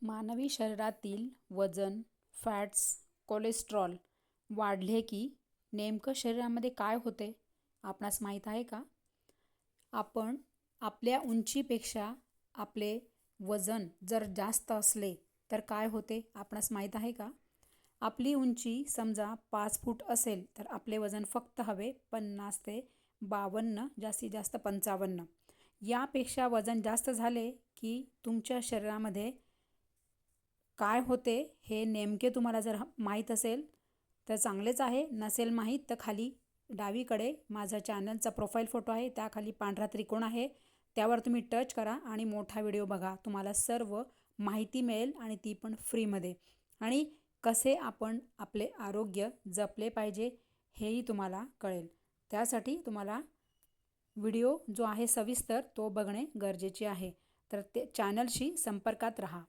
मानवी शरीरातील वजन, फॅट्स, कोलेस्ट्रॉल वाढले की नेमकं शरीरामध्ये काय होते आपणास माहीत आहे का? आपण आपल्या उंचीपेक्षा आपले वजन जर जास्त असले तर काय होते आपणास माहीत आहे का? आपली उंची समजा 5 फूट असेल तर आपले वजन फक्त हवे 50 ते 52, जास्तीत जास्त 55. यापेक्षा वजन जास्त झाले की तुमच्या शरीरामध्ये काय होते हे नेमके तुम्हाला जर माहीत असेल तर चांगलेच आहे, नसेल माहीत तर खाली डावीकडे माझा चॅनलचा प्रोफाईल फोटो आहे, त्याखाली पांढरा त्रिकोण आहे, त्यावर तुम्ही टच करा आणि मोठा व्हिडिओ बघा. तुम्हाला सर्व माहिती मिळेल आणि ती पण फ्रीमध्ये. आणि कसे आपण आपले आरोग्य जपले पाहिजे हेही तुम्हाला कळेल. त्यासाठी तुम्हाला व्हिडिओ जो आहे सविस्तर तो बघणे गरजेचे आहे. तर ते चॅनलशी संपर्कात राहा.